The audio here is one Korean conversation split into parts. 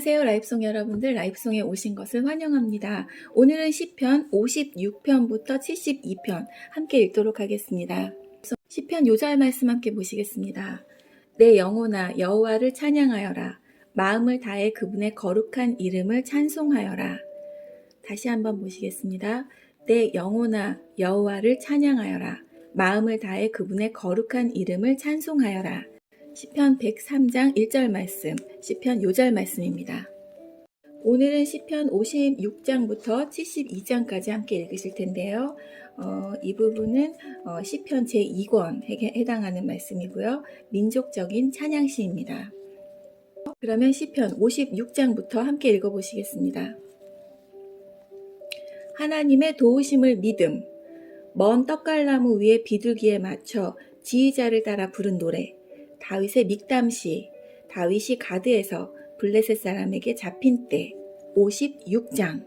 안녕하세요. 라이프송 여러분들, 라이프송에 오신 것을 환영합니다. 오늘은 시편 56편부터 72편 함께 읽도록 하겠습니다. 시편 요절 말씀 함께 보시겠습니다. 내 영혼아 여호와를 찬양하여라. 마음을 다해 그분의 거룩한 이름을 찬송하여라. 다시 한번 보시겠습니다. 내 영혼아 여호와를 찬양하여라. 마음을 다해 그분의 거룩한 이름을 찬송하여라. 시편 103장 1절 말씀, 시편 요절 말씀입니다. 오늘은 시편 56장부터 72장까지 함께 읽으실 텐데요. 이 부분은 시편 제2권에 해당하는 말씀이고요. 민족적인 찬양시입니다. 그러면 시편 56장부터 함께 읽어보시겠습니다. 하나님의 도우심을 믿음, 먼 떡갈나무 위에 비둘기에 맞춰 지휘자를 따라 부른 노래, 다윗의 믹담시, 다윗이 가드에서 블레셋 사람에게 잡힌 때, 56장.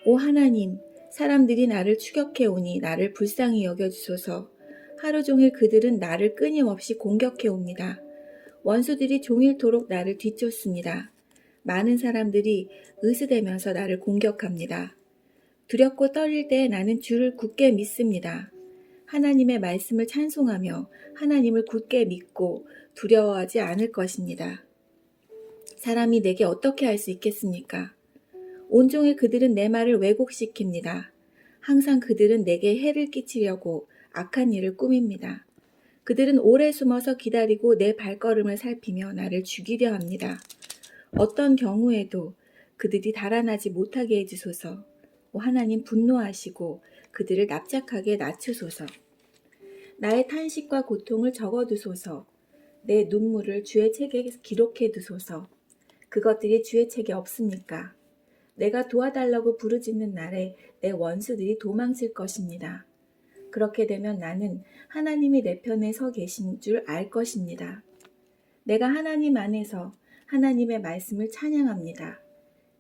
오 하나님, 사람들이 나를 추격해오니 나를 불쌍히 여겨주소서. 하루 종일 그들은 나를 끊임없이 공격해옵니다. 원수들이 종일토록 나를 뒤쫓습니다. 많은 사람들이 으스대면서 나를 공격합니다. 두렵고 떨릴 때 나는 주를 굳게 믿습니다. 하나님의 말씀을 찬송하며 하나님을 굳게 믿고 두려워하지 않을 것입니다. 사람이 내게 어떻게 할 수 있겠습니까? 온종일 그들은 내 말을 왜곡시킵니다. 항상 그들은 내게 해를 끼치려고 악한 일을 꾸밉니다. 그들은 오래 숨어서 기다리고 내 발걸음을 살피며 나를 죽이려 합니다. 어떤 경우에도 그들이 달아나지 못하게 해주소서. 하나님 분노하시고 그들을 납작하게 낮추소서. 나의 탄식과 고통을 적어두소서. 내 눈물을 주의 책에 기록해두소서. 그것들이 주의 책에 없습니까? 내가 도와달라고 부르짖는 날에 내 원수들이 도망칠 것입니다. 그렇게 되면 나는 하나님이 내 편에 서 계신 줄 알 것입니다. 내가 하나님 안에서 하나님의 말씀을 찬양합니다.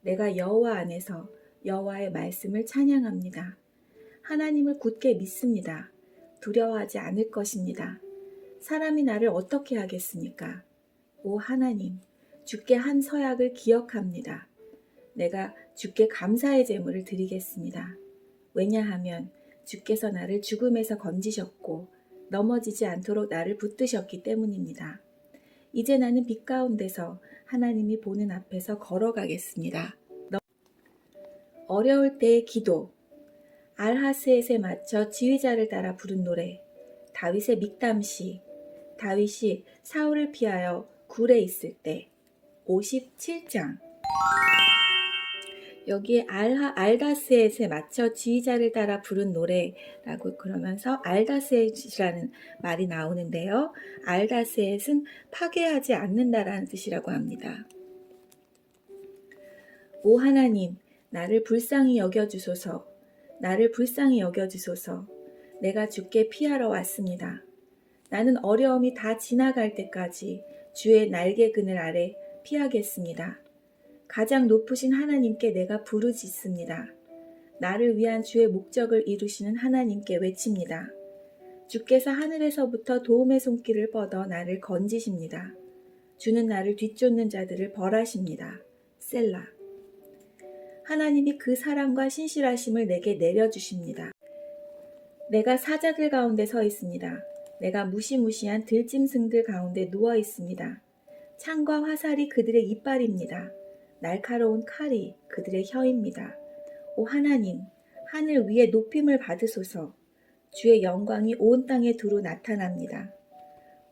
내가 여호와 안에서 여호와의 말씀을 찬양합니다. 하나님을 굳게 믿습니다. 두려워하지 않을 것입니다. 사람이 나를 어떻게 하겠습니까? 오 하나님, 주께 한 서약을 기억합니다. 내가 주께 감사의 제물을 드리겠습니다. 왜냐하면 주께서 나를 죽음에서 건지셨고 넘어지지 않도록 나를 붙드셨기 때문입니다. 이제 나는 빛 가운데서 하나님이 보는 앞에서 걸어가겠습니다. 어려울 때의 기도, 알하스엣에 맞춰 지휘자를 따라 부른 노래, 다윗의 믹담시, 다윗이 사울을 피하여 굴에 있을 때, 57장. 여기에 알다스엣에 맞춰 지휘자를 따라 부른 노래라고 그러면서 알다스엣이라는 말이 나오는데요. 알다스엣은 파괴하지 않는다라는 뜻이라고 합니다. 오 하나님, 나를 불쌍히 여겨주소서. 나를 불쌍히 여겨주소서. 내가 주께 피하러 왔습니다. 나는 어려움이 다 지나갈 때까지 주의 날개 그늘 아래 피하겠습니다. 가장 높으신 하나님께 내가 부르짖습니다. 나를 위한 주의 목적을 이루시는 하나님께 외칩니다. 주께서 하늘에서부터 도움의 손길을 뻗어 나를 건지십니다. 주는 나를 뒤쫓는 자들을 벌하십니다. 셀라. 하나님이 그 사랑과 신실하심을 내게 내려주십니다. 내가 사자들 가운데 서 있습니다. 내가 무시무시한 들짐승들 가운데 누워 있습니다. 창과 화살이 그들의 이빨입니다. 날카로운 칼이 그들의 혀입니다. 오 하나님, 하늘 위에 높임을 받으소서. 주의 영광이 온 땅에 두루 나타납니다.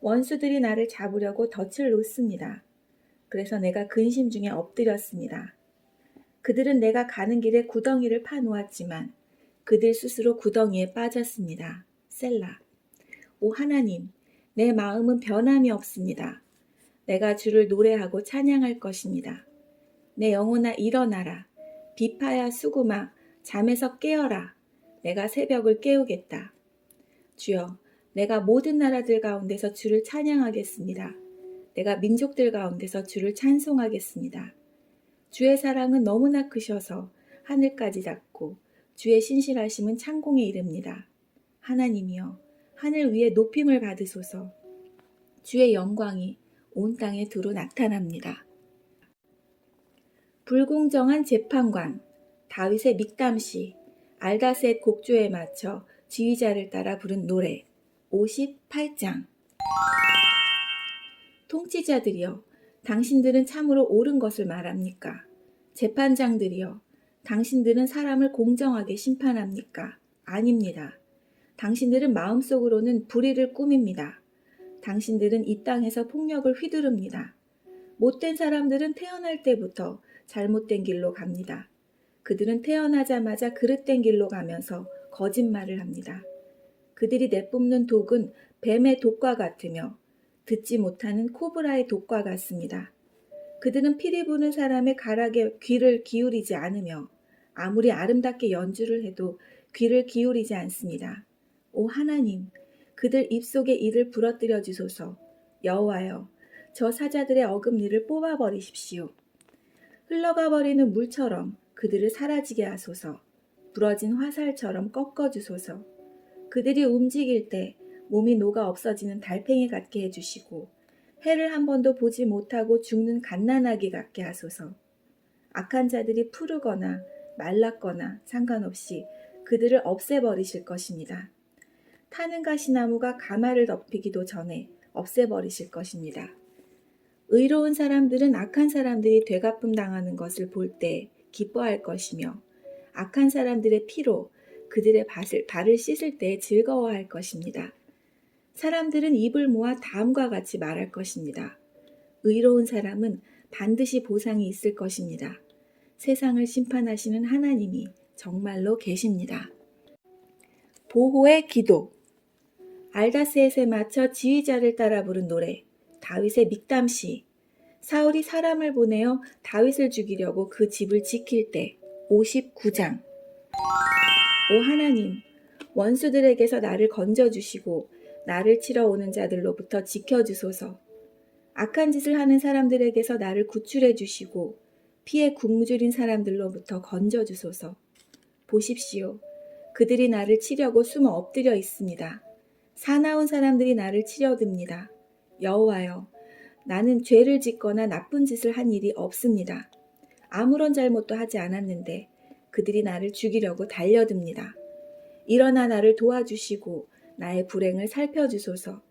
원수들이 나를 잡으려고 덫을 놓습니다. 그래서 내가 근심 중에 엎드렸습니다. 그들은 내가 가는 길에 구덩이를 파놓았지만 그들 스스로 구덩이에 빠졌습니다. 셀라. 오 하나님, 내 마음은 변함이 없습니다. 내가 주를 노래하고 찬양할 것입니다. 내 영혼아 일어나라. 비파야 수구마 잠에서 깨어라. 내가 새벽을 깨우겠다. 주여, 내가 모든 나라들 가운데서 주를 찬양하겠습니다. 내가 민족들 가운데서 주를 찬송하겠습니다. 주의 사랑은 너무나 크셔서 하늘까지 닿고 주의 신실하심은 창공에 이릅니다. 하나님이여, 하늘 위에 높임을 받으소서. 주의 영광이 온 땅에 두루 나타납니다. 불공정한 재판관, 다윗의 믹담시, 알다셋 곡조에 맞춰 지휘자를 따라 부른 노래. 58장. 통치자들이여, 당신들은 참으로 옳은 것을 말합니까? 재판장들이여, 당신들은 사람을 공정하게 심판합니까? 아닙니다. 당신들은 마음속으로는 불의를 꾸밉니다. 당신들은 이 땅에서 폭력을 휘두릅니다. 못된 사람들은 태어날 때부터 잘못된 길로 갑니다. 그들은 태어나자마자 그릇된 길로 가면서 거짓말을 합니다. 그들이 내뿜는 독은 뱀의 독과 같으며 듣지 못하는 코브라의 독과 같습니다. 그들은 피리 부는 사람의 가락에 귀를 기울이지 않으며 아무리 아름답게 연주를 해도 귀를 기울이지 않습니다. 오 하나님, 그들 입속에 이를 부러뜨려 주소서. 여호와여, 저 사자들의 어금니를 뽑아버리십시오. 흘러가 버리는 물처럼 그들을 사라지게 하소서. 부러진 화살처럼 꺾어주소서. 그들이 움직일 때 몸이 녹아 없어지는 달팽이 같게 해주시고 해를 한 번도 보지 못하고 죽는 갓난아기 같게 하소서. 악한 자들이 푸르거나 말랐거나 상관없이 그들을 없애버리실 것입니다. 타는 가시나무가 가마를 덮이기도 전에 없애버리실 것입니다. 의로운 사람들은 악한 사람들이 되갚음 당하는 것을 볼 때 기뻐할 것이며 악한 사람들의 피로 그들의 발을 씻을 때 즐거워할 것입니다. 사람들은 입을 모아 다음과 같이 말할 것입니다. 의로운 사람은 반드시 보상이 있을 것입니다. 세상을 심판하시는 하나님이 정말로 계십니다. 보호의 기도. 알다셋에 맞춰 지휘자를 따라 부른 노래. 다윗의 믹담시. 사울이 사람을 보내어 다윗을 죽이려고 그 집을 지킬 때. 59장. 오 하나님, 원수들에게서 나를 건져주시고 나를 치러 오는 자들로부터 지켜주소서. 악한 짓을 하는 사람들에게서 나를 구출해 주시고 피에 굶주린 사람들로부터 건져주소서. 보십시오. 그들이 나를 치려고 숨어 엎드려 있습니다. 사나운 사람들이 나를 치려듭니다. 여호와여, 나는 죄를 짓거나 나쁜 짓을 한 일이 없습니다. 아무런 잘못도 하지 않았는데 그들이 나를 죽이려고 달려듭니다. 일어나 나를 도와주시고 나의 불행을 살펴주소서.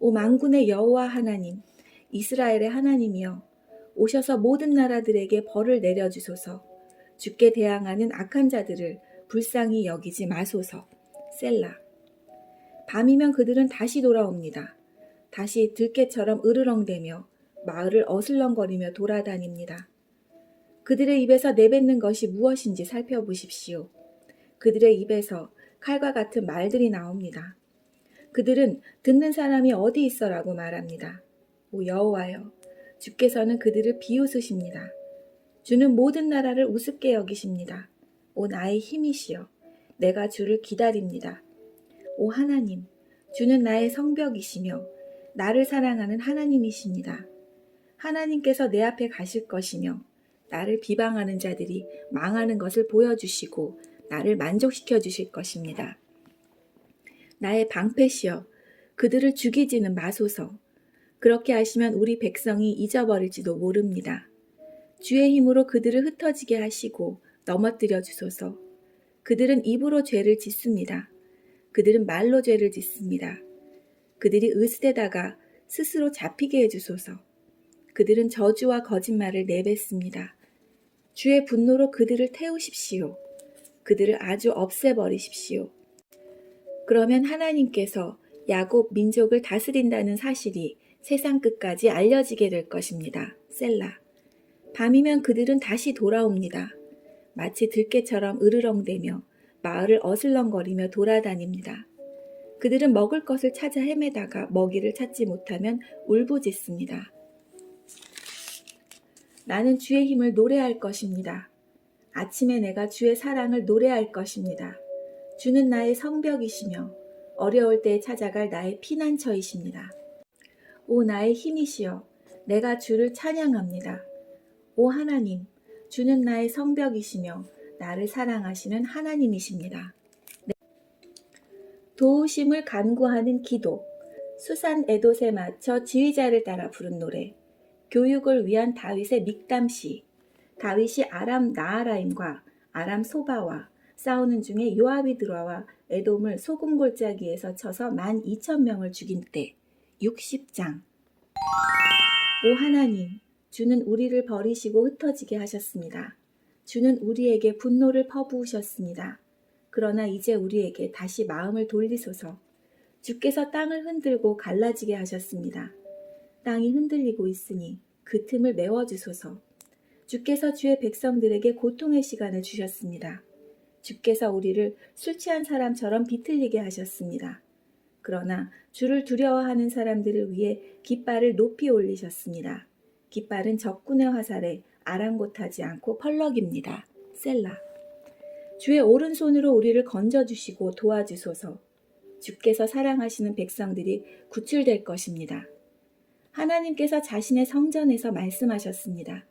오 만군의 여호와 하나님, 이스라엘의 하나님이여, 오셔서 모든 나라들에게 벌을 내려주소서. 주께 대항하는 악한 자들을 불쌍히 여기지 마소서. 셀라. 밤이면 그들은 다시 돌아옵니다. 다시 들깨처럼 으르렁대며 마을을 어슬렁거리며 돌아다닙니다. 그들의 입에서 내뱉는 것이 무엇인지 살펴보십시오. 그들의 입에서 칼과 같은 말들이 나옵니다. 그들은 듣는 사람이 어디 있어라고 말합니다. 오 여호와여, 주께서는 그들을 비웃으십니다. 주는 모든 나라를 우습게 여기십니다. 오 나의 힘이시여, 내가 주를 기다립니다. 오 하나님, 주는 나의 성벽이시며 나를 사랑하는 하나님이십니다. 하나님께서 내 앞에 가실 것이며 나를 비방하는 자들이 망하는 것을 보여주시고 나를 만족시켜 주실 것입니다. 나의 방패시여, 그들을 죽이지는 마소서. 그렇게 하시면 우리 백성이 잊어버릴지도 모릅니다. 주의 힘으로 그들을 흩어지게 하시고 넘어뜨려 주소서. 그들은 입으로 죄를 짓습니다. 그들은 말로 죄를 짓습니다. 그들이 으스대다가 스스로 잡히게 해주소서. 그들은 저주와 거짓말을 내뱉습니다. 주의 분노로 그들을 태우십시오. 그들을 아주 없애버리십시오. 그러면 하나님께서 야곱 민족을 다스린다는 사실이 세상 끝까지 알려지게 될 것입니다. 셀라. 밤이면 그들은 다시 돌아옵니다. 마치 들깨처럼 으르렁대며 마을을 어슬렁거리며 돌아다닙니다. 그들은 먹을 것을 찾아 헤매다가 먹이를 찾지 못하면 울부짖습니다. 나는 주의 힘을 노래할 것입니다. 아침에 내가 주의 사랑을 노래할 것입니다. 주는 나의 성벽이시며 어려울 때에 찾아갈 나의 피난처이십니다. 오 나의 힘이시여, 내가 주를 찬양합니다. 오 하나님, 주는 나의 성벽이시며 나를 사랑하시는 하나님이십니다. 도우심을 간구하는 기도. 수산 에돛에 맞춰 지휘자를 따라 부른 노래. 교육을 위한 다윗의 믹담시. 다윗이 아람 나하라임과 아람 소바와 싸우는 중에 요압이 들어와 에돔을 소금 골짜기에서 쳐서 12,000명을 죽인 때. 60장. 오 하나님, 주는 우리를 버리시고 흩어지게 하셨습니다. 주는 우리에게 분노를 퍼부으셨습니다. 그러나 이제 우리에게 다시 마음을 돌리소서. 주께서 땅을 흔들고 갈라지게 하셨습니다. 땅이 흔들리고 있으니 그 틈을 메워주소서. 주께서 주의 백성들에게 고통의 시간을 주셨습니다. 주께서 우리를 술 취한 사람처럼 비틀리게 하셨습니다. 그러나 주를 두려워하는 사람들을 위해 깃발을 높이 올리셨습니다. 깃발은 적군의 화살에 아랑곳하지 않고 펄럭입니다. 셀라. 주의 오른손으로 우리를 건져주시고 도와주소서. 주께서 사랑하시는 백성들이 구출될 것입니다. 하나님께서 자신의 성전에서 말씀하셨습니다.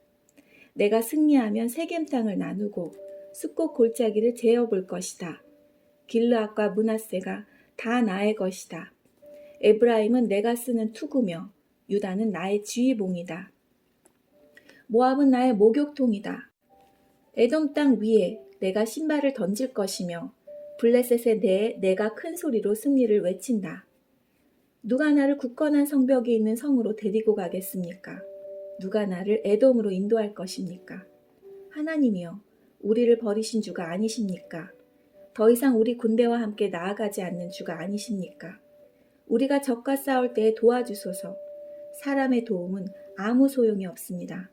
내가 승리하면 세겜 땅을 나누고 숫꽃 골짜기를 재어볼 것이다. 길르앗과 므낫세가 다 나의 것이다. 에브라임은 내가 쓰는 투구며 유다는 나의 지휘봉이다. 모압은 나의 목욕통이다. 에돔 땅 위에 내가 신발을 던질 것이며 블레셋에 대해 내가 큰 소리로 승리를 외친다. 누가 나를 굳건한 성벽이 있는 성으로 데리고 가겠습니까? 누가 나를 에돔으로 인도할 것입니까? 하나님이여, 우리를 버리신 주가 아니십니까? 더 이상 우리 군대와 함께 나아가지 않는 주가 아니십니까? 우리가 적과 싸울 때에 도와주소서. 사람의 도움은 아무 소용이 없습니다.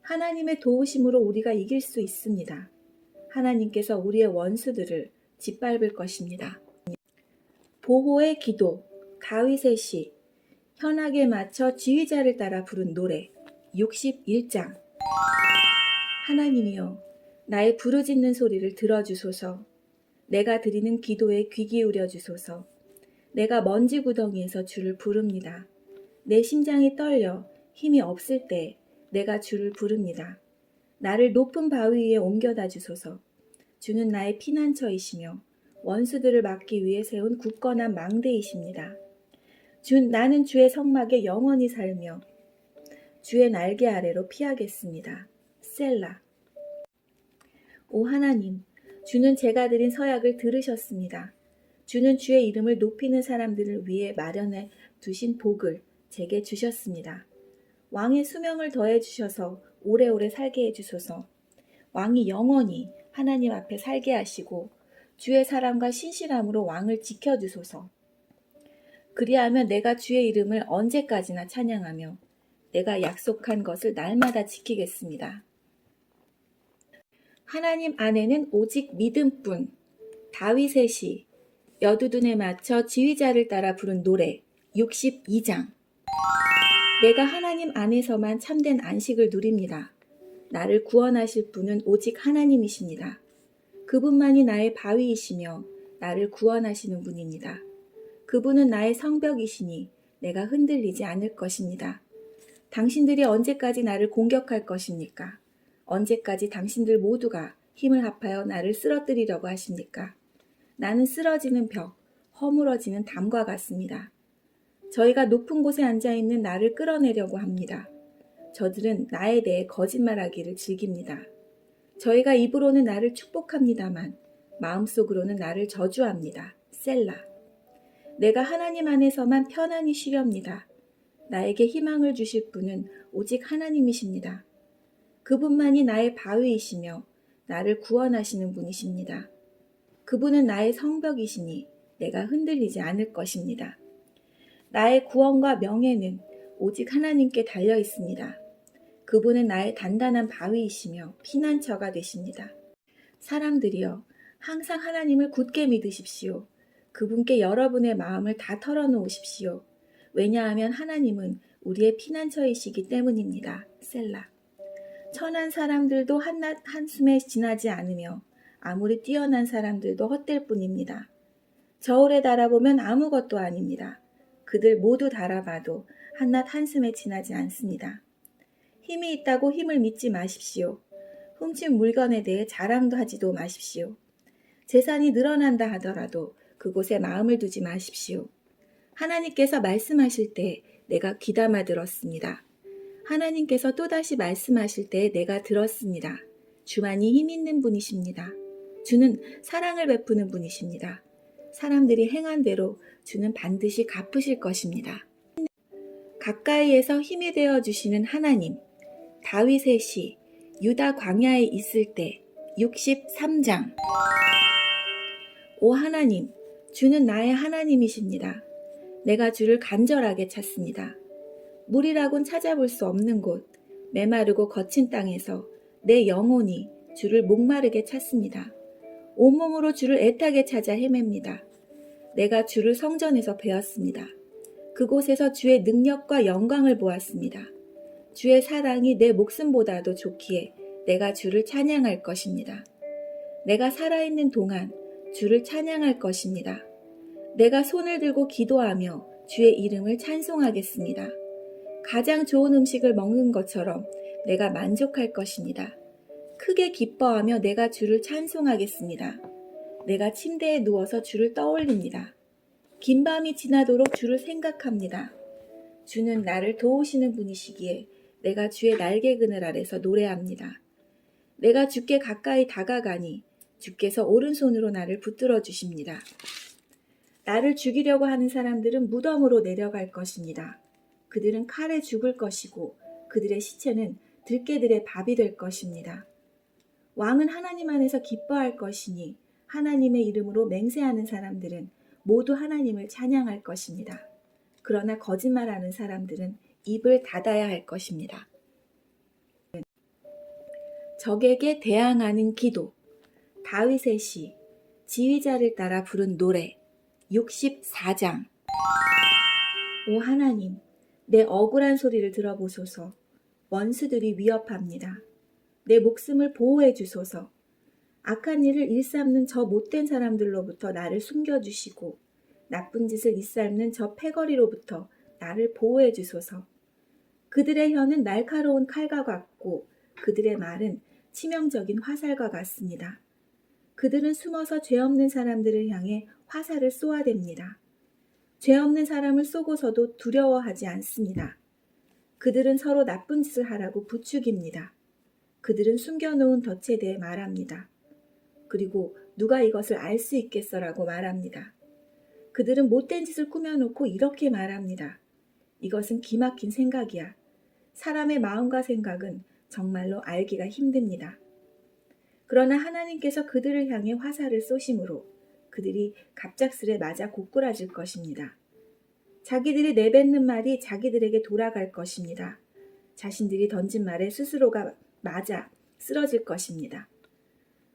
하나님의 도우심으로 우리가 이길 수 있습니다. 하나님께서 우리의 원수들을 짓밟을 것입니다. 보호의 기도, 다윗의 시, 현악에 맞춰 지휘자를 따라 부른 노래. 61장. 하나님이여, 나의 부르짖는 소리를 들어주소서. 내가 드리는 기도에 귀 기울여 주소서. 내가 먼지 구덩이에서 주를 부릅니다. 내 심장이 떨려 힘이 없을 때 내가 주를 부릅니다. 나를 높은 바위 위에 옮겨다 주소서. 주는 나의 피난처이시며 원수들을 막기 위해 세운 굳건한 망대이십니다. 나는 주의 성막에 영원히 살며 주의 날개 아래로 피하겠습니다. 셀라. 오 하나님, 주는 제가 드린 서약을 들으셨습니다. 주는 주의 이름을 높이는 사람들을 위해 마련해 두신 복을 제게 주셨습니다. 왕의 수명을 더해 주셔서 오래오래 살게 해주소서. 왕이 영원히 하나님 앞에 살게 하시고 주의 사랑과 신실함으로 왕을 지켜주소서. 그리하면 내가 주의 이름을 언제까지나 찬양하며 내가 약속한 것을 날마다 지키겠습니다. 하나님 안에는 오직 믿음뿐. 다윗의 시, 여두둔에 맞춰 지휘자를 따라 부른 노래. 62장. 내가 하나님 안에서만 참된 안식을 누립니다. 나를 구원하실 분은 오직 하나님이십니다. 그분만이 나의 바위이시며 나를 구원하시는 분입니다. 그분은 나의 성벽이시니 내가 흔들리지 않을 것입니다. 당신들이 언제까지 나를 공격할 것입니까? 언제까지 당신들 모두가 힘을 합하여 나를 쓰러뜨리려고 하십니까? 나는 쓰러지는 벽, 허물어지는 담과 같습니다. 저희가 높은 곳에 앉아있는 나를 끌어내려고 합니다. 저들은 나에 대해 거짓말하기를 즐깁니다. 저희가 입으로는 나를 축복합니다만 마음속으로는 나를 저주합니다. 셀라. 내가 하나님 안에서만 편안히 쉬렵니다. 나에게 희망을 주실 분은 오직 하나님이십니다. 그분만이 나의 바위이시며 나를 구원하시는 분이십니다. 그분은 나의 성벽이시니 내가 흔들리지 않을 것입니다. 나의 구원과 명예는 오직 하나님께 달려 있습니다. 그분은 나의 단단한 바위이시며 피난처가 되십니다. 사람들이여, 항상 하나님을 굳게 믿으십시오. 그분께 여러분의 마음을 다 털어놓으십시오. 왜냐하면 하나님은 우리의 피난처이시기 때문입니다. 셀라. 천한 사람들도 한낱 한숨에 지나지 않으며 아무리 뛰어난 사람들도 헛될 뿐입니다. 저울에 달아보면 아무것도 아닙니다. 그들 모두 달아봐도 한낱 한숨에 지나지 않습니다. 힘이 있다고 힘을 믿지 마십시오. 훔친 물건에 대해 자랑도 하지도 마십시오. 재산이 늘어난다 하더라도 그곳에 마음을 두지 마십시오. 하나님께서 말씀하실 때 내가 귀담아 들었습니다. 하나님께서 또다시 말씀하실 때 내가 들었습니다. 주만이 힘 있는 분이십니다. 주는 사랑을 베푸는 분이십니다. 사람들이 행한 대로 주는 반드시 갚으실 것입니다. 가까이에서 힘이 되어 주시는 하나님. 다윗의 시 유다 광야에 있을 때 63장. 오 하나님, 주는 나의 하나님이십니다. 내가 주를 간절하게 찾습니다. 물이라곤 찾아볼 수 없는 곳, 메마르고 거친 땅에서 내 영혼이 주를 목마르게 찾습니다. 온몸으로 주를 애타게 찾아 헤맵니다. 내가 주를 성전에서 배웠습니다. 그곳에서 주의 능력과 영광을 보았습니다. 주의 사랑이 내 목숨보다도 좋기에 내가 주를 찬양할 것입니다. 내가 살아있는 동안 주를 찬양할 것입니다. 내가 손을 들고 기도하며 주의 이름을 찬송하겠습니다. 가장 좋은 음식을 먹는 것처럼 내가 만족할 것입니다. 크게 기뻐하며 내가 주를 찬송하겠습니다. 내가 침대에 누워서 주를 떠올립니다. 긴 밤이 지나도록 주를 생각합니다. 주는 나를 도우시는 분이시기에 내가 주의 날개 그늘 아래서 노래합니다. 내가 주께 가까이 다가가니 주께서 오른손으로 나를 붙들어 주십니다. 나를 죽이려고 하는 사람들은 무덤으로 내려갈 것입니다. 그들은 칼에 죽을 것이고 그들의 시체는 들깨들의 밥이 될 것입니다. 왕은 하나님 안에서 기뻐할 것이니 하나님의 이름으로 맹세하는 사람들은 모두 하나님을 찬양할 것입니다. 그러나 거짓말하는 사람들은 입을 닫아야 할 것입니다. 적에게 대항하는 기도. 다윗의 시 지휘자를 따라 부른 노래 64장. 오 하나님, 내 억울한 소리를 들어보소서. 원수들이 위협합니다. 내 목숨을 보호해 주소서. 악한 일을 일삼는 저 못된 사람들로부터 나를 숨겨주시고 나쁜 짓을 일삼는 저 패거리로부터 나를 보호해 주소서. 그들의 혀는 날카로운 칼과 같고 그들의 말은 치명적인 화살과 같습니다. 그들은 숨어서 죄 없는 사람들을 향해 화살을 쏘아댑니다. 죄 없는 사람을 쏘고서도 두려워하지 않습니다. 그들은 서로 나쁜 짓을 하라고 부추깁니다. 그들은 숨겨놓은 덫에 대해 말합니다. 그리고 누가 이것을 알 수 있겠어라고 말합니다. 그들은 못된 짓을 꾸며놓고 이렇게 말합니다. 이것은 기막힌 생각이야. 사람의 마음과 생각은 정말로 알기가 힘듭니다. 그러나 하나님께서 그들을 향해 화살을 쏘심으로 그들이 갑작스레 맞아 고꾸라질 것입니다. 자기들이 내뱉는 말이 자기들에게 돌아갈 것입니다. 자신들이 던진 말에 스스로가 맞아 쓰러질 것입니다.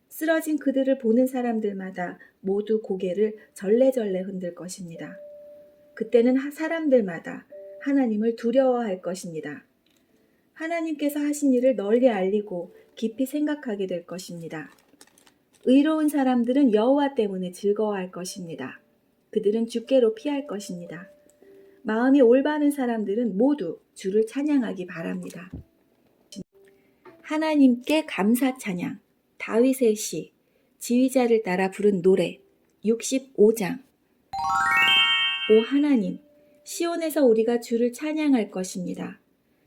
쓰러진 그들을 보는 사람들마다 모두 고개를 절레절레 흔들 것입니다. 그때는 사람들마다 하나님을 두려워할 것입니다. 하나님께서 하신 일을 널리 알리고 깊이 생각하게 될 것입니다. 의로운 사람들은 여호와 때문에 즐거워할 것입니다. 그들은 주께로 피할 것입니다. 마음이 올바른 사람들은 모두 주를 찬양하기 바랍니다. 하나님께 감사 찬양. 다윗의 시 지휘자를 따라 부른 노래 65장. 오 하나님, 시온에서 우리가 주를 찬양할 것입니다.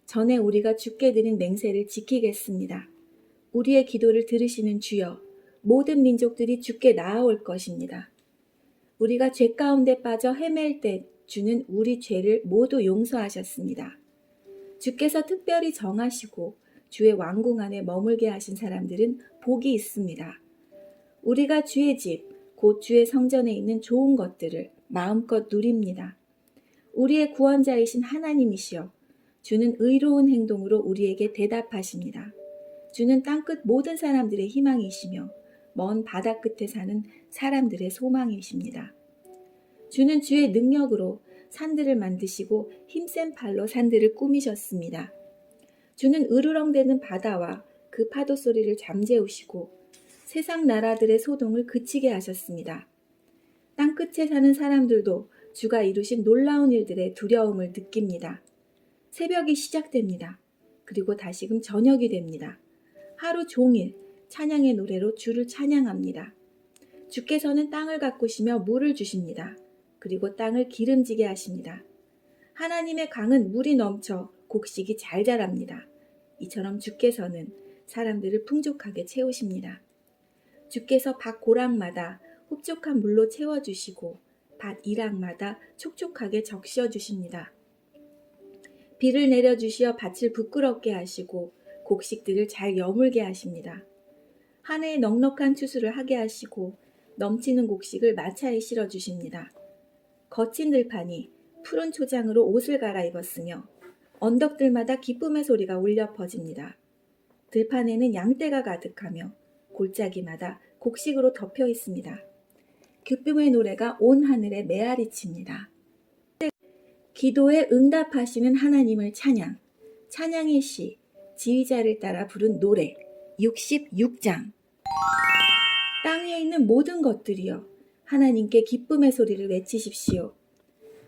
전에 우리가 주께 드린 맹세를 지키겠습니다. 우리의 기도를 들으시는 주여, 모든 민족들이 주께 나아올 것입니다. 우리가 죄 가운데 빠져 헤맬 때 주는 우리 죄를 모두 용서하셨습니다. 주께서 특별히 정하시고 주의 왕궁 안에 머물게 하신 사람들은 복이 있습니다. 우리가 주의 집, 곧 주의 성전에 있는 좋은 것들을 마음껏 누립니다. 우리의 구원자이신 하나님이시여, 주는 의로운 행동으로 우리에게 대답하십니다. 주는 땅끝 모든 사람들의 희망이시며 먼 바다 끝에 사는 사람들의 소망이십니다. 주는 주의 능력으로 산들을 만드시고 힘센 팔로 산들을 꾸미셨습니다. 주는 으르렁대는 바다와 그 파도 소리를 잠재우시고 세상 나라들의 소동을 그치게 하셨습니다. 땅끝에 사는 사람들도 주가 이루신 놀라운 일들의 두려움을 느낍니다. 새벽이 시작됩니다. 그리고 다시금 저녁이 됩니다. 하루 종일 찬양의 노래로 주를 찬양합니다. 주께서는 땅을 가꾸시며 물을 주십니다. 그리고 땅을 기름지게 하십니다. 하나님의 강은 물이 넘쳐 곡식이 잘 자랍니다. 이처럼 주께서는 사람들을 풍족하게 채우십니다. 주께서 밭 고랑마다 흡족한 물로 채워주시고 밭 이락마다 촉촉하게 적셔주십니다. 비를 내려주시어 밭을 부끄럽게 하시고 곡식들을 잘 여물게 하십니다. 한 해에 넉넉한 추수를 하게 하시고 넘치는 곡식을 마차에 실어주십니다. 거친 들판이 푸른 초장으로 옷을 갈아입었으며 언덕들마다 기쁨의 소리가 울려 퍼집니다. 들판에는 양떼가 가득하며 골짜기마다 곡식으로 덮여 있습니다. 기쁨의 노래가 온 하늘에 메아리칩니다. 기도에 응답하시는 하나님을 찬양, 찬양의 시, 지휘자를 따라 부른 노래 66장. 땅에 있는 모든 것들이여 하나님께 기쁨의 소리를 외치십시오.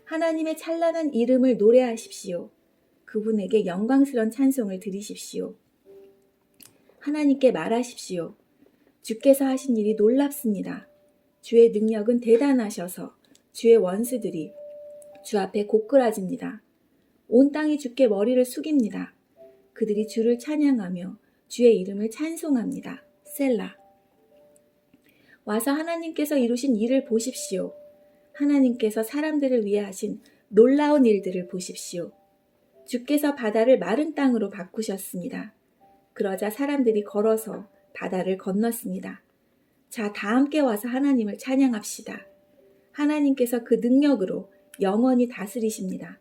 하나님의 찬란한 이름을 노래하십시오. 그분에게 영광스러운 찬송을 드리십시오. 하나님께 말하십시오. 주께서 하신 일이 놀랍습니다. 주의 능력은 대단하셔서 주의 원수들이 주 앞에 고꾸라집니다. 온 땅이 주께 머리를 숙입니다. 그들이 주를 찬양하며 주의 이름을 찬송합니다. 셀라. 와서 하나님께서 이루신 일을 보십시오. 하나님께서 사람들을 위해 하신 놀라운 일들을 보십시오. 주께서 바다를 마른 땅으로 바꾸셨습니다. 그러자 사람들이 걸어서 바다를 건넜습니다. 자, 다 함께 와서 하나님을 찬양합시다. 하나님께서 그 능력으로 영원히 다스리십니다.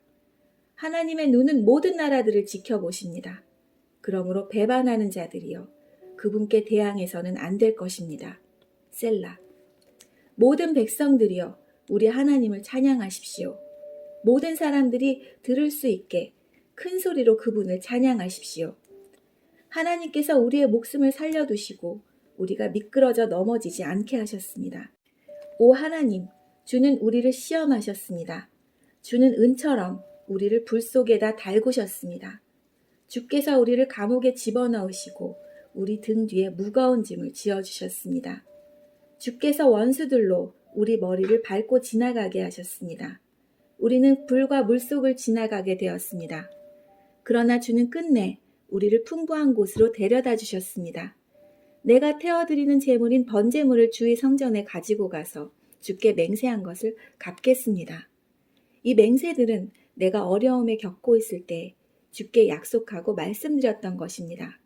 하나님의 눈은 모든 나라들을 지켜보십니다. 그러므로 배반하는 자들이여 그분께 대항해서는 안 될 것입니다. 셀라. 모든 백성들이여 우리 하나님을 찬양하십시오. 모든 사람들이 들을 수 있게 큰 소리로 그분을 찬양하십시오. 하나님께서 우리의 목숨을 살려두시고 우리가 미끄러져 넘어지지 않게 하셨습니다. 오 하나님, 주는 우리를 시험하셨습니다. 주는 은처럼 우리를 불 속에다 달구셨습니다. 주께서 우리를 감옥에 집어넣으시고 우리 등 뒤에 무거운 짐을 지어주셨습니다. 주께서 원수들로 우리 머리를 밟고 지나가게 하셨습니다. 우리는 불과 물속을 지나가게 되었습니다. 그러나 주는 끝내 우리를 풍부한 곳으로 데려다 주셨습니다. 내가 태워드리는 제물인 번제물을 주의 성전에 가지고 가서 주께 맹세한 것을 갚겠습니다. 이 맹세들은 내가 어려움에 겪고 있을 때 주께 약속하고 말씀드렸던 것입니다.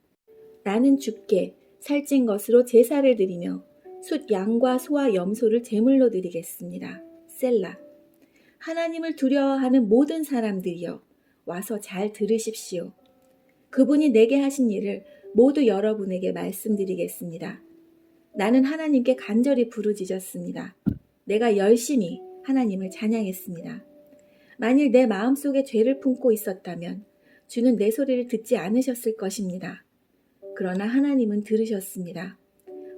나는 주께 살찐 것으로 제사를 드리며 숫 양과 소와 염소를 제물로 드리겠습니다. 셀라. 하나님을 두려워하는 모든 사람들이여 와서 잘 들으십시오. 그분이 내게 하신 일을 모두 여러분에게 말씀드리겠습니다. 나는 하나님께 간절히 부르짖었습니다. 내가 열심히 하나님을 찬양했습니다. 만일 내 마음속에 죄를 품고 있었다면 주는 내 소리를 듣지 않으셨을 것입니다. 그러나 하나님은 들으셨습니다.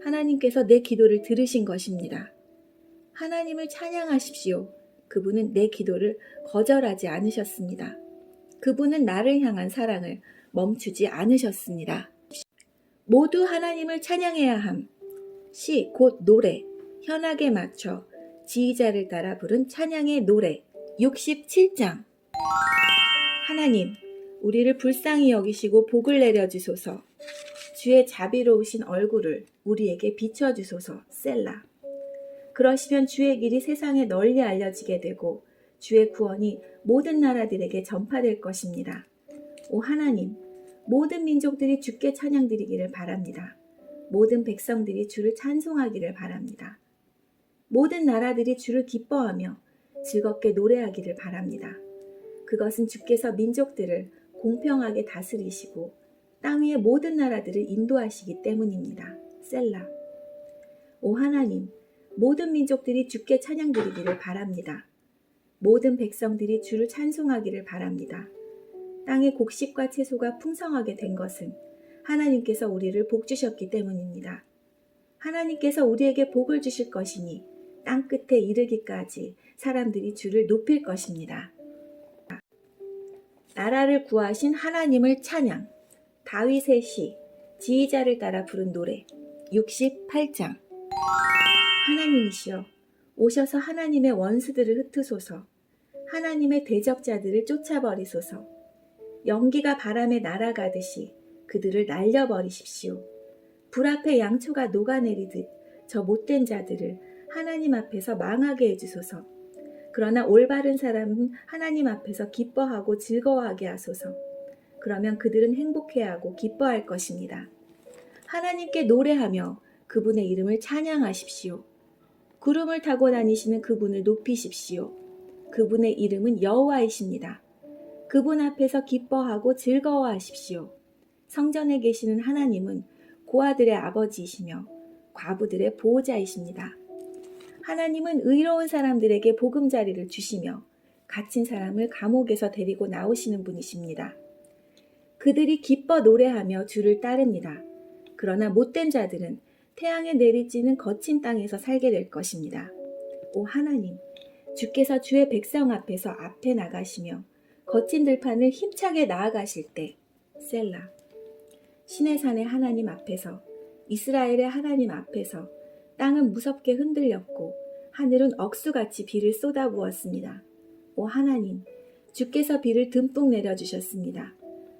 하나님께서 내 기도를 들으신 것입니다. 하나님을 찬양하십시오. 그분은 내 기도를 거절하지 않으셨습니다. 그분은 나를 향한 사랑을 멈추지 않으셨습니다. 모두 하나님을 찬양해야 함. 시, 곧 노래, 현악에 맞춰 지휘자를 따라 부른 찬양의 노래 67장. 하나님, 우리를 불쌍히 여기시고 복을 내려주소서. 주의 자비로우신 얼굴을 우리에게 비춰주소서. 셀라. 그러시면 주의 길이 세상에 널리 알려지게 되고 주의 구원이 모든 나라들에게 전파될 것입니다. 오 하나님, 모든 민족들이 주께 찬양드리기를 바랍니다. 모든 백성들이 주를 찬송하기를 바랍니다. 모든 나라들이 주를 기뻐하며 즐겁게 노래하기를 바랍니다. 그것은 주께서 민족들을 공평하게 다스리시고 땅 위의 모든 나라들을 인도하시기 때문입니다. 셀라. 오 하나님, 모든 민족들이 주께 찬양드리기를 바랍니다. 모든 백성들이 주를 찬송하기를 바랍니다. 땅의 곡식과 채소가 풍성하게 된 것은 하나님께서 우리를 복주셨기 때문입니다. 하나님께서 우리에게 복을 주실 것이니 땅 끝에 이르기까지 사람들이 주를 높일 것입니다. 나라를 구하신 하나님을 찬양. 다윗의 시, 지휘자를 따라 부른 노래 68장. 하나님이시여, 오셔서 하나님의 원수들을 흩으소서. 하나님의 대적자들을 쫓아버리소서. 연기가 바람에 날아가듯이 그들을 날려버리십시오. 불 앞에 양초가 녹아내리듯 저 못된 자들을 하나님 앞에서 망하게 해주소서. 그러나 올바른 사람은 하나님 앞에서 기뻐하고 즐거워하게 하소서. 그러면 그들은 행복해하고 기뻐할 것입니다. 하나님께 노래하며 그분의 이름을 찬양하십시오. 구름을 타고 다니시는 그분을 높이십시오. 그분의 이름은 여호와이십니다. 그분 앞에서 기뻐하고 즐거워하십시오. 성전에 계시는 하나님은 고아들의 아버지이시며 과부들의 보호자이십니다. 하나님은 의로운 사람들에게 보금자리를 주시며 갇힌 사람을 감옥에서 데리고 나오시는 분이십니다. 그들이 기뻐 노래하며 주를 따릅니다. 그러나 못된 자들은 태양에 내리쬐는 거친 땅에서 살게 될 것입니다. 오 하나님, 주께서 주의 백성 앞에서 앞에 나가시며 거친 들판을 힘차게 나아가실 때 셀라. 신의 산의 하나님 앞에서, 이스라엘의 하나님 앞에서 땅은 무섭게 흔들렸고 하늘은 억수같이 비를 쏟아부었습니다. 오 하나님, 주께서 비를 듬뿍 내려주셨습니다.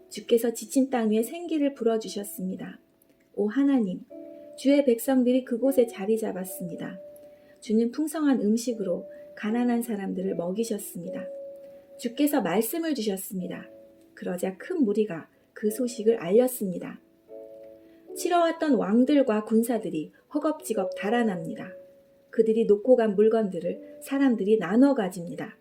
주께서 지친 땅 위에 생기를 불어주셨습니다. 오 하나님, 주의 백성들이 그곳에 자리 잡았습니다. 주는 풍성한 음식으로 가난한 사람들을 먹이셨습니다. 주께서 말씀을 주셨습니다. 그러자 큰 무리가 그 소식을 알렸습니다. 치러왔던 왕들과 군사들이 허겁지겁 달아납니다. 그들이 놓고 간 물건들을 사람들이 나눠 가집니다.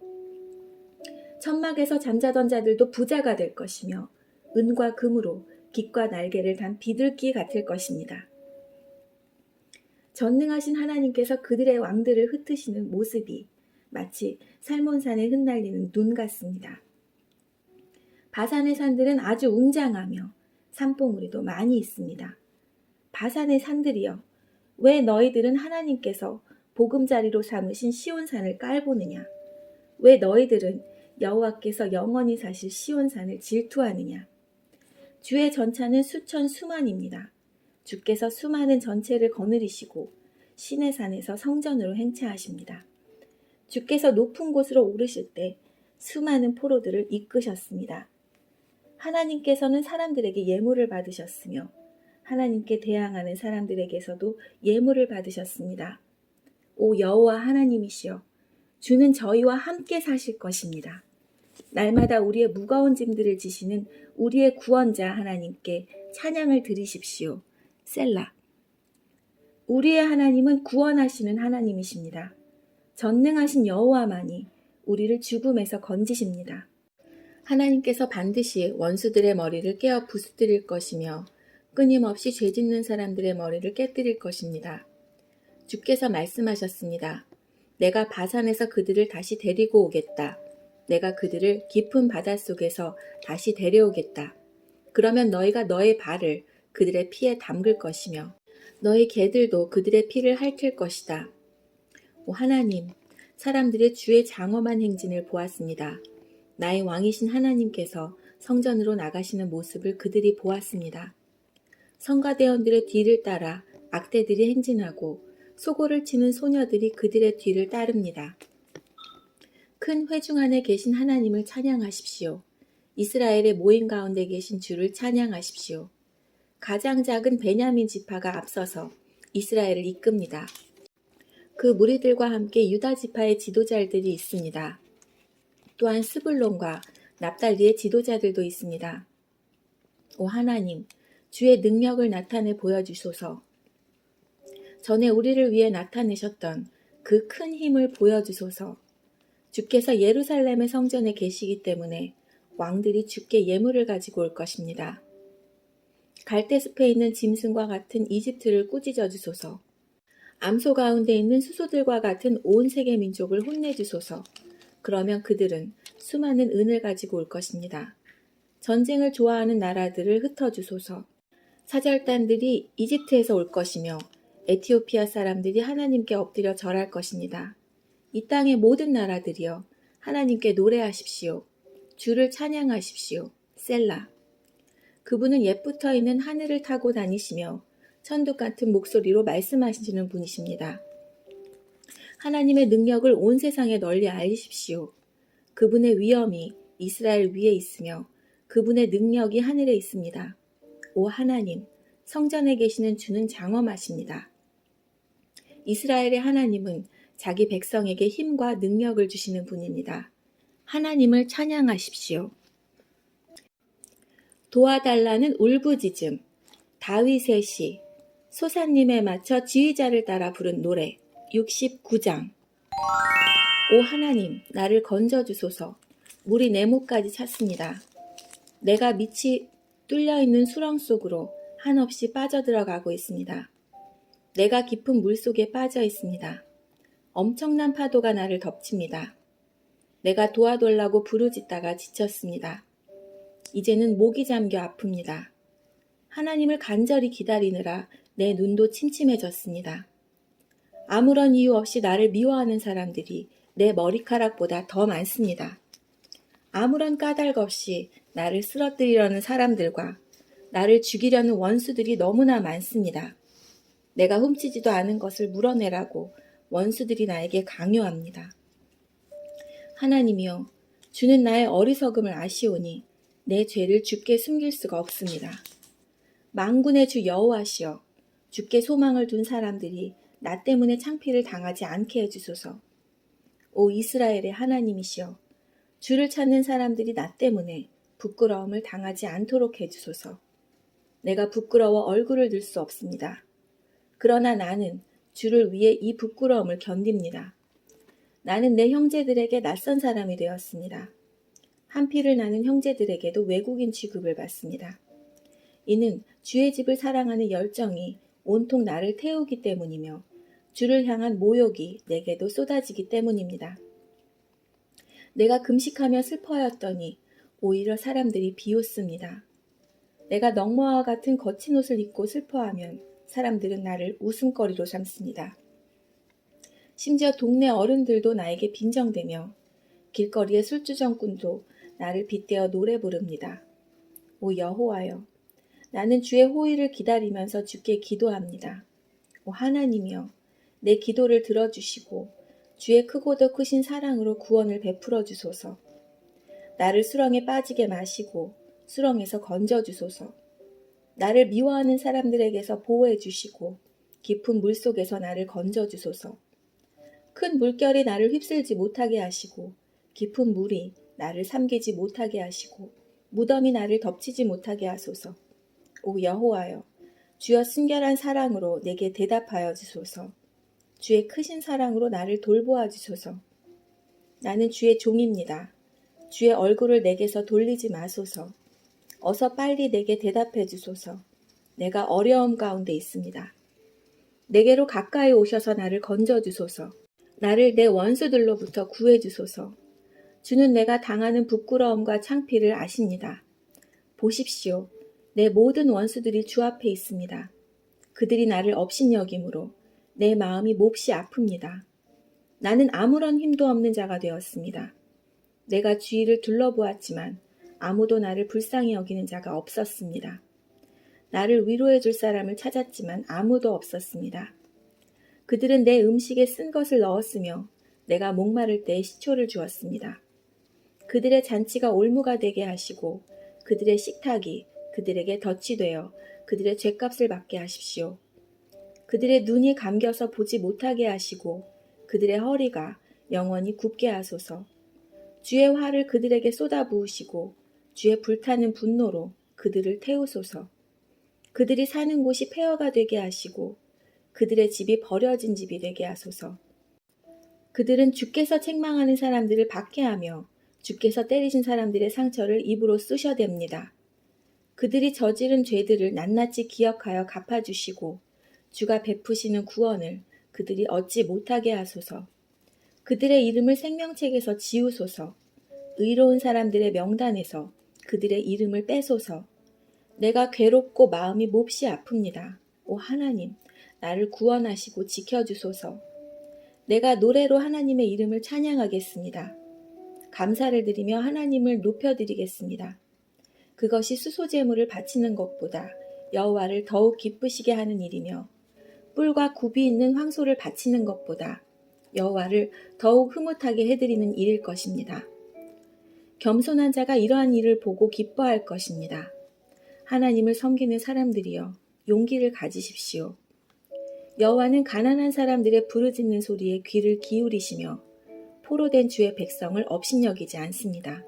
천막에서 잠자던 자들도 부자가 될 것이며 은과 금으로 깃과 날개를 단 비둘기 같을 것입니다. 전능하신 하나님께서 그들의 왕들을 흩으시는 모습이 마치 살몬산에 흩날리는 눈 같습니다. 바산의 산들은 아주 웅장하며 산봉우리도 많이 있습니다. 바산의 산들이여, 왜 너희들은 하나님께서 보금자리로 삼으신 시온산을 깔보느냐? 왜 너희들은 여호와께서 영원히 사실 시온산을 질투하느냐? 주의 전차는 수천 수만입니다. 주께서 수많은 전체를 거느리시고 신의 산에서 성전으로 행차하십니다. 주께서 높은 곳으로 오르실 때 수많은 포로들을 이끄셨습니다. 하나님께서는 사람들에게 예물을 받으셨으며 하나님께 대항하는 사람들에게서도 예물을 받으셨습니다. 오 여호와 하나님이시여, 주는 저희와 함께 사실 것입니다. 날마다 우리의 무거운 짐들을 지시는 우리의 구원자 하나님께 찬양을 드리십시오. 셀라. 우리의 하나님은 구원하시는 하나님이십니다. 전능하신 여호와만이 우리를 죽음에서 건지십니다. 하나님께서 반드시 원수들의 머리를 깨어 부수뜨릴 것이며 끊임없이 죄짓는 사람들의 머리를 깨뜨릴 것입니다. 주께서 말씀하셨습니다. 내가 바산에서 그들을 다시 데리고 오겠다. 내가 그들을 깊은 바닷속에서 다시 데려오겠다. 그러면 너희가 너의 발을 그들의 피에 담글 것이며 너희 개들도 그들의 피를 핥을 것이다. 오 하나님, 사람들의 주의 장엄한 행진을 보았습니다. 나의 왕이신 하나님께서 성전으로 나가시는 모습을 그들이 보았습니다. 성가대원들의 뒤를 따라 악대들이 행진하고 소고를 치는 소녀들이 그들의 뒤를 따릅니다. 큰 회중 안에 계신 하나님을 찬양하십시오. 이스라엘의 모임 가운데 계신 주를 찬양하십시오. 가장 작은 베냐민 지파가 앞서서 이스라엘을 이끕니다. 그 무리들과 함께 유다 지파의 지도자들이 있습니다. 또한 스불론과 납달리의 지도자들도 있습니다. 오 하나님, 주의 능력을 나타내 보여주소서. 전에 우리를 위해 나타내셨던 그 큰 힘을 보여주소서. 주께서 예루살렘의 성전에 계시기 때문에 왕들이 주께 예물을 가지고 올 것입니다. 갈대숲에 있는 짐승과 같은 이집트를 꾸짖어 주소서. 암소 가운데 있는 수소들과 같은 온 세계 민족을 혼내주소서. 그러면 그들은 수많은 은을 가지고 올 것입니다. 전쟁을 좋아하는 나라들을 흩어주소서. 사절단들이 이집트에서 올 것이며 에티오피아 사람들이 하나님께 엎드려 절할 것입니다. 이 땅의 모든 나라들이여 하나님께 노래하십시오. 주를 찬양하십시오. 셀라. 그분은 옛부터 있는 하늘을 타고 다니시며 천둥 같은 목소리로 말씀하시는 분이십니다. 하나님의 능력을 온 세상에 널리 알리십시오. 그분의 위엄이 이스라엘 위에 있으며 그분의 능력이 하늘에 있습니다. 오 하나님, 성전에 계시는 주는 장엄하십니다. 이스라엘의 하나님은 자기 백성에게 힘과 능력을 주시는 분입니다. 하나님을 찬양하십시오. 도와달라는 울부짖음, 다윗의 시, 소사님에 맞춰 지휘자를 따라 부른 노래 69장. 오 하나님, 나를 건져주소서. 물이 내 목까지 찼습니다. 내가 밑이 뚫려있는 수렁 속으로 한없이 빠져들어가고 있습니다. 내가 깊은 물 속에 빠져 있습니다. 엄청난 파도가 나를 덮칩니다. 내가 도와달라고 부르짖다가 지쳤습니다. 이제는 목이 잠겨 아픕니다. 하나님을 간절히 기다리느라 내 눈도 침침해졌습니다. 아무런 이유 없이 나를 미워하는 사람들이 내 머리카락보다 더 많습니다. 아무런 까닭 없이 나를 쓰러뜨리려는 사람들과 나를 죽이려는 원수들이 너무나 많습니다. 내가 훔치지도 않은 것을 물어내라고 원수들이 나에게 강요합니다. 하나님이여, 주는 나의 어리석음을 아시오니 내 죄를 주께 숨길 수가 없습니다. 만군의 주 여호와시여, 주께 소망을 둔 사람들이 나 때문에 창피를 당하지 않게 해주소서. 오 이스라엘의 하나님이시여, 주를 찾는 사람들이 나 때문에 부끄러움을 당하지 않도록 해주소서. 내가 부끄러워 얼굴을 들 수 없습니다. 그러나 나는 주를 위해 이 부끄러움을 견딥니다. 나는 내 형제들에게 낯선 사람이 되었습니다. 한 피를 나는 형제들에게도 외국인 취급을 받습니다. 이는 주의 집을 사랑하는 열정이 온통 나를 태우기 때문이며 주를 향한 모욕이 내게도 쏟아지기 때문입니다. 내가 금식하며 슬퍼하였더니 오히려 사람들이 비웃습니다. 내가 넉마와 같은 거친 옷을 입고 슬퍼하면 사람들은 나를 웃음거리로 삼습니다. 심지어 동네 어른들도 나에게 빈정대며 길거리의 술주정꾼도 나를 빗대어 노래 부릅니다. 오 여호와여, 나는 주의 호의를 기다리면서 주께 기도합니다. 오 하나님이여, 내 기도를 들어주시고 주의 크고도 크신 사랑으로 구원을 베풀어 주소서. 나를 수렁에 빠지게 마시고 수렁에서 건져 주소서. 나를 미워하는 사람들에게서 보호해 주시고 깊은 물속에서 나를 건져 주소서. 큰 물결이 나를 휩쓸지 못하게 하시고 깊은 물이 나를 삼키지 못하게 하시고 무덤이 나를 덮치지 못하게 하소서. 오 여호와여, 주여 순결한 사랑으로 내게 대답하여 주소서. 주의 크신 사랑으로 나를 돌보아 주소서. 나는 주의 종입니다. 주의 얼굴을 내게서 돌리지 마소서. 어서 빨리 내게 대답해 주소서. 내가 어려움 가운데 있습니다. 내게로 가까이 오셔서 나를 건져 주소서. 나를 내 원수들로부터 구해 주소서. 주는 내가 당하는 부끄러움과 창피를 아십니다. 보십시오. 내 모든 원수들이 주 앞에 있습니다. 그들이 나를 업신여김으로 내 마음이 몹시 아픕니다. 나는 아무런 힘도 없는 자가 되었습니다. 내가 주위를 둘러보았지만 아무도 나를 불쌍히 여기는 자가 없었습니다. 나를 위로해 줄 사람을 찾았지만 아무도 없었습니다. 그들은 내 음식에 쓴 것을 넣었으며 내가 목마를 때 식초를 주었습니다. 그들의 잔치가 올무가 되게 하시고 그들의 식탁이 그들에게 덫이 되어 그들의 죗값을 받게 하십시오. 그들의 눈이 감겨서 보지 못하게 하시고 그들의 허리가 영원히 굽게 하소서. 주의 화를 그들에게 쏟아부으시고 주의 불타는 분노로 그들을 태우소서. 그들이 사는 곳이 폐허가 되게 하시고 그들의 집이 버려진 집이 되게 하소서. 그들은 주께서 책망하는 사람들을 박해하며 주께서 때리신 사람들의 상처를 입으로 쑤셔댑니다. 그들이 저지른 죄들을 낱낱이 기억하여 갚아주시고 주가 베푸시는 구원을 그들이 얻지 못하게 하소서. 그들의 이름을 생명책에서 지우소서. 의로운 사람들의 명단에서 그들의 이름을 빼소서. 내가 괴롭고 마음이 몹시 아픕니다. 오 하나님, 나를 구원하시고 지켜주소서. 내가 노래로 하나님의 이름을 찬양하겠습니다. 감사를 드리며 하나님을 높여드리겠습니다. 그것이 수소제물을 바치는 것보다 여호와를 더욱 기쁘시게 하는 일이며 뿔과 굽이 있는 황소를 바치는 것보다 여호와를 더욱 흐뭇하게 해드리는 일일 것입니다. 겸손한 자가 이러한 일을 보고 기뻐할 것입니다. 하나님을 섬기는 사람들이여, 용기를 가지십시오. 여호와는 가난한 사람들의 부르짖는 소리에 귀를 기울이시며 포로된 주의 백성을 업신여기지 않습니다.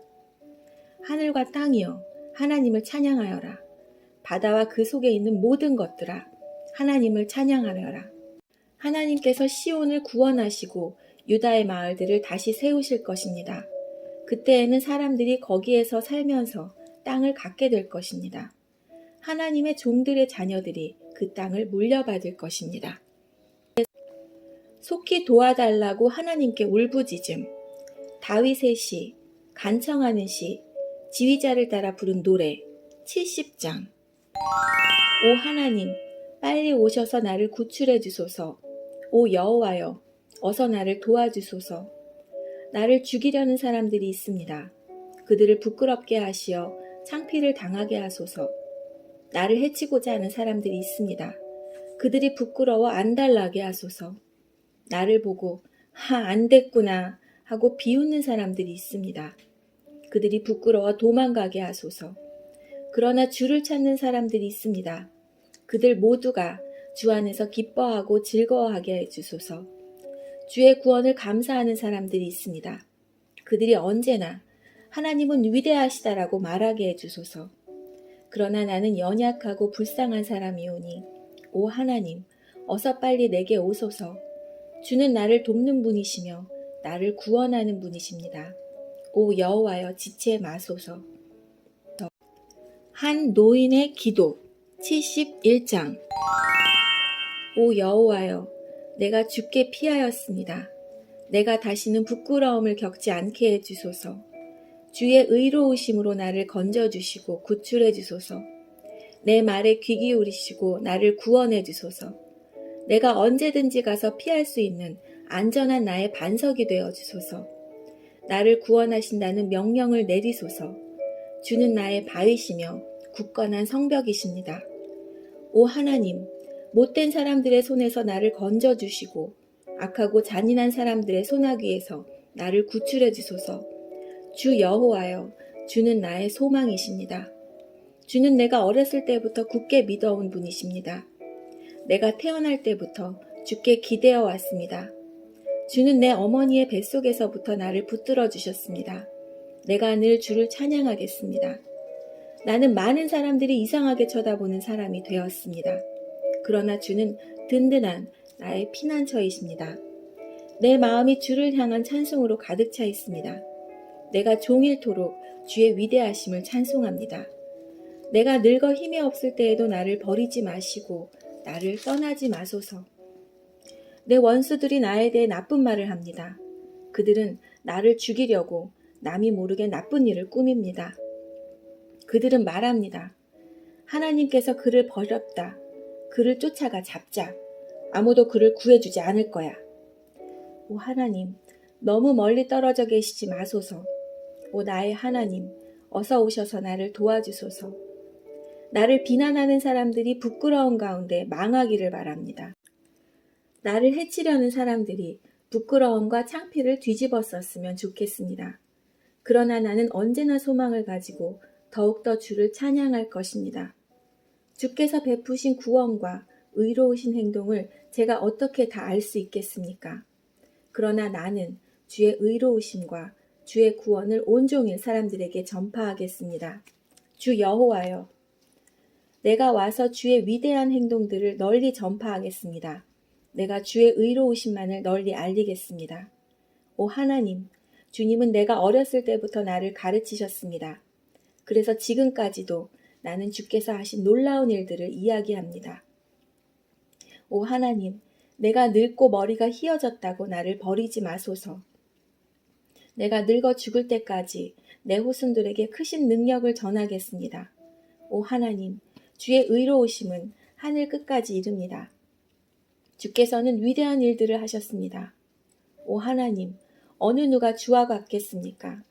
하늘과 땅이여, 하나님을 찬양하여라. 바다와 그 속에 있는 모든 것들아, 하나님을 찬양하여라. 하나님께서 시온을 구원하시고 유다의 마을들을 다시 세우실 것입니다. 그때에는 사람들이 거기에서 살면서 땅을 갖게 될 것입니다. 하나님의 종들의 자녀들이 그 땅을 물려받을 것입니다. 속히 도와달라고 하나님께 울부짖음, 다윗의 시, 간청하는 시, 지휘자를 따라 부른 노래, 70장. 오 하나님, 빨리 오셔서 나를 구출해 주소서. 오 여호와여, 어서 나를 도와주소서. 나를 죽이려는 사람들이 있습니다. 그들을 부끄럽게 하시어 창피를 당하게 하소서. 나를 해치고자 하는 사람들이 있습니다. 그들이 부끄러워 안달나게 하소서. 나를 보고 안 됐구나 하고 비웃는 사람들이 있습니다. 그들이 부끄러워 도망가게 하소서. 그러나 주를 찾는 사람들이 있습니다. 그들 모두가 주 안에서 기뻐하고 즐거워하게 해주소서. 주의 구원을 감사하는 사람들이 있습니다. 그들이 언제나 하나님은 위대하시다라고 말하게 해주소서. 그러나 나는 연약하고 불쌍한 사람이오니 오 하나님, 어서 빨리 내게 오소서. 주는 나를 돕는 분이시며 나를 구원하는 분이십니다. 오 여호와여, 지체 마소서. 한 노인의 기도 71장. 오 여호와여, 내가 주께 피하였습니다. 내가 다시는 부끄러움을 겪지 않게 해주소서. 주의 의로우심으로 나를 건져주시고 구출해 주소서. 내 말에 귀 기울이시고 나를 구원해 주소서. 내가 언제든지 가서 피할 수 있는 안전한 나의 반석이 되어 주소서. 나를 구원하신다는 명령을 내리소서. 주는 나의 바위시며 굳건한 성벽이십니다. 오 하나님, 못된 사람들의 손에서 나를 건져주시고 악하고 잔인한 사람들의 손아귀에서 나를 구출해 주소서. 주 여호와여, 주는 나의 소망이십니다. 주는 내가 어렸을 때부터 굳게 믿어온 분이십니다. 내가 태어날 때부터 주께 기대어 왔습니다. 주는 내 어머니의 뱃속에서부터 나를 붙들어 주셨습니다. 내가 늘 주를 찬양하겠습니다. 나는 많은 사람들이 이상하게 쳐다보는 사람이 되었습니다. 그러나 주는 든든한 나의 피난처이십니다. 내 마음이 주를 향한 찬송으로 가득 차 있습니다. 내가 종일토록 주의 위대하심을 찬송합니다. 내가 늙어 힘이 없을 때에도 나를 버리지 마시고 나를 떠나지 마소서. 내 원수들이 나에 대해 나쁜 말을 합니다. 그들은 나를 죽이려고 남이 모르게 나쁜 일을 꾸밉니다. 그들은 말합니다. 하나님께서 그를 버렸다. 그를 쫓아가 잡자. 아무도 그를 구해주지 않을 거야. 오 하나님, 너무 멀리 떨어져 계시지 마소서. 오 나의 하나님, 어서 오셔서 나를 도와주소서. 나를 비난하는 사람들이 부끄러운 가운데 망하기를 바랍니다. 나를 해치려는 사람들이 부끄러움과 창피를 뒤집어 썼으면 좋겠습니다. 그러나 나는 언제나 소망을 가지고 더욱더 주를 찬양할 것입니다. 주께서 베푸신 구원과 의로우신 행동을 제가 어떻게 다 알 수 있겠습니까? 그러나 나는 주의 의로우심과 주의 구원을 온종일 사람들에게 전파하겠습니다. 주 여호와여, 내가 와서 주의 위대한 행동들을 널리 전파하겠습니다. 내가 주의 의로우심만을 널리 알리겠습니다. 오 하나님, 주님은 내가 어렸을 때부터 나를 가르치셨습니다. 그래서 지금까지도 나는 주께서 하신 놀라운 일들을 이야기합니다. 오 하나님, 내가 늙고 머리가 휘어졌다고 나를 버리지 마소서. 내가 늙어 죽을 때까지 내 후손들에게 크신 능력을 전하겠습니다. 오 하나님, 주의 의로우심은 하늘 끝까지 이릅니다. 주께서는 위대한 일들을 하셨습니다. 오 하나님, 어느 누가 주와 같겠습니까?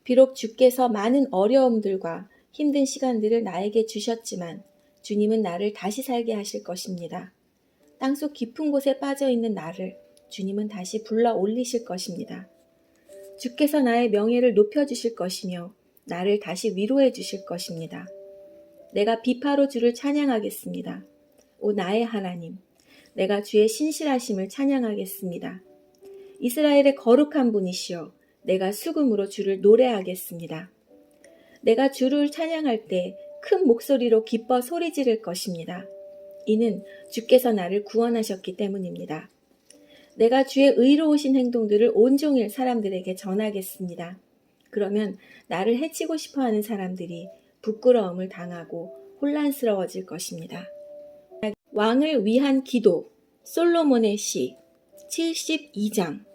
비록 주께서 많은 어려움들과 힘든 시간들을 나에게 주셨지만 주님은 나를 다시 살게 하실 것입니다. 땅속 깊은 곳에 빠져있는 나를 주님은 다시 불러 올리실 것입니다. 주께서 나의 명예를 높여주실 것이며 나를 다시 위로해 주실 것입니다. 내가 비파로 주를 찬양하겠습니다. 오 나의 하나님, 내가 주의 신실하심을 찬양하겠습니다. 이스라엘의 거룩한 분이시여, 내가 수금으로 주를 노래하겠습니다. 내가 주를 찬양할 때 큰 목소리로 기뻐 소리 지를 것입니다. 이는 주께서 나를 구원하셨기 때문입니다. 내가 주의 의로우신 행동들을 온종일 사람들에게 전하겠습니다. 그러면 나를 해치고 싶어하는 사람들이 부끄러움을 당하고 혼란스러워질 것입니다. 왕을 위한 기도, 솔로몬의 시 72장.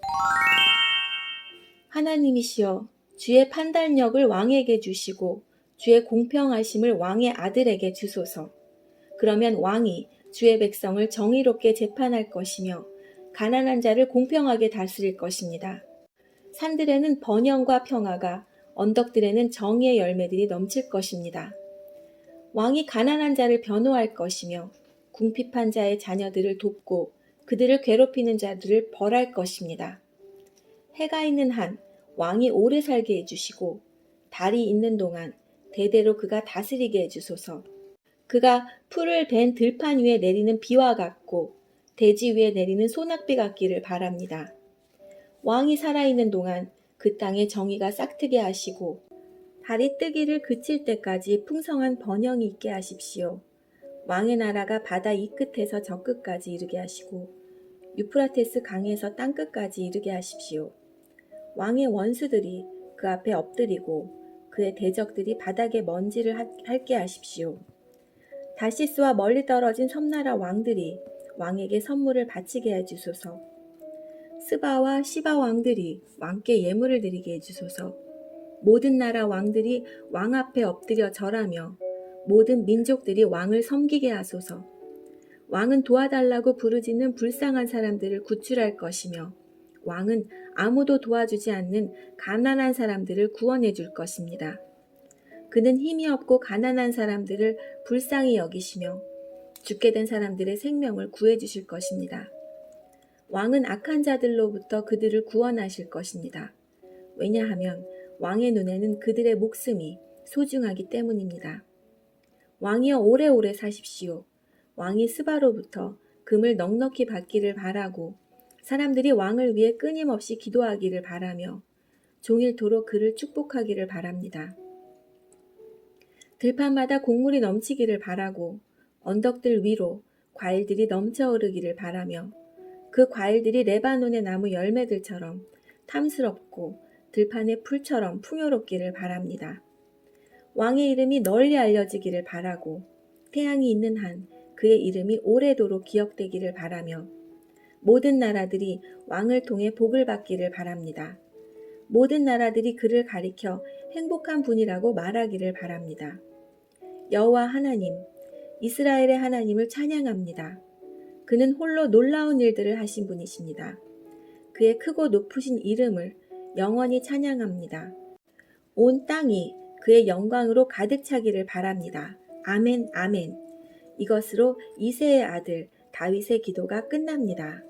하나님이시여, 주의 판단력을 왕에게 주시고 주의 공평하심을 왕의 아들에게 주소서. 그러면 왕이 주의 백성을 정의롭게 재판할 것이며 가난한 자를 공평하게 다스릴 것입니다. 산들에는 번영과 평화가, 언덕들에는 정의의 열매들이 넘칠 것입니다. 왕이 가난한 자를 변호할 것이며 궁핍한 자의 자녀들을 돕고 그들을 괴롭히는 자들을 벌할 것입니다. 해가 있는 한 왕이 오래 살게 해주시고 달이 있는 동안 대대로 그가 다스리게 해주소서. 그가 풀을 벤 들판 위에 내리는 비와 같고 대지 위에 내리는 소낙비 같기를 바랍니다. 왕이 살아있는 동안 그 땅에 정의가 싹트게 하시고 달이 뜨기를 그칠 때까지 풍성한 번영이 있게 하십시오. 왕의 나라가 바다 이 끝에서 저 끝까지 이르게 하시고 유프라테스 강에서 땅 끝까지 이르게 하십시오. 왕의 원수들이 그 앞에 엎드리고 그의 대적들이 바닥에 먼지를 핥게 하십시오. 다시스와 멀리 떨어진 섬나라 왕들이 왕에게 선물을 바치게 해주소서. 스바와 시바 왕들이 왕께 예물을 드리게 해주소서. 모든 나라 왕들이 왕 앞에 엎드려 절하며 모든 민족들이 왕을 섬기게 하소서. 왕은 도와달라고 부르짖는 불쌍한 사람들을 구출할 것이며 왕은 아무도 도와주지 않는 가난한 사람들을 구원해 줄 것입니다. 그는 힘이 없고 가난한 사람들을 불쌍히 여기시며 죽게 된 사람들의 생명을 구해 주실 것입니다. 왕은 악한 자들로부터 그들을 구원하실 것입니다. 왜냐하면 왕의 눈에는 그들의 목숨이 소중하기 때문입니다. 왕이여 오래오래 사십시오. 왕이 스바로부터 금을 넉넉히 받기를 바라고 사람들이 왕을 위해 끊임없이 기도하기를 바라며 종일토록 그를 축복하기를 바랍니다. 들판마다 곡물이 넘치기를 바라고 언덕들 위로 과일들이 넘쳐 흐르기를 바라며 그 과일들이 레바논의 나무 열매들처럼 탐스럽고 들판의 풀처럼 풍요롭기를 바랍니다. 왕의 이름이 널리 알려지기를 바라고 태양이 있는 한 그의 이름이 오래도록 기억되기를 바라며 모든 나라들이 왕을 통해 복을 받기를 바랍니다. 모든 나라들이 그를 가리켜 행복한 분이라고 말하기를 바랍니다. 여호와 하나님, 이스라엘의 하나님을 찬양합니다. 그는 홀로 놀라운 일들을 하신 분이십니다. 그의 크고 높으신 이름을 영원히 찬양합니다. 온 땅이 그의 영광으로 가득 차기를 바랍니다. 아멘, 아멘. 이것으로 이새의 아들 다윗의 기도가 끝납니다.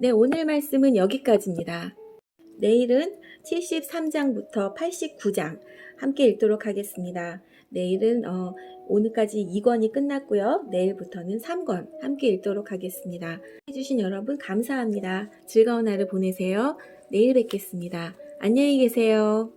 네, 오늘 말씀은 여기까지입니다. 내일은 73장부터 89장 함께 읽도록 하겠습니다. 내일은 오늘까지 2권이 끝났고요. 내일부터는 3권 함께 읽도록 하겠습니다. 해주신 여러분 감사합니다. 즐거운 하루 보내세요. 내일 뵙겠습니다. 안녕히 계세요.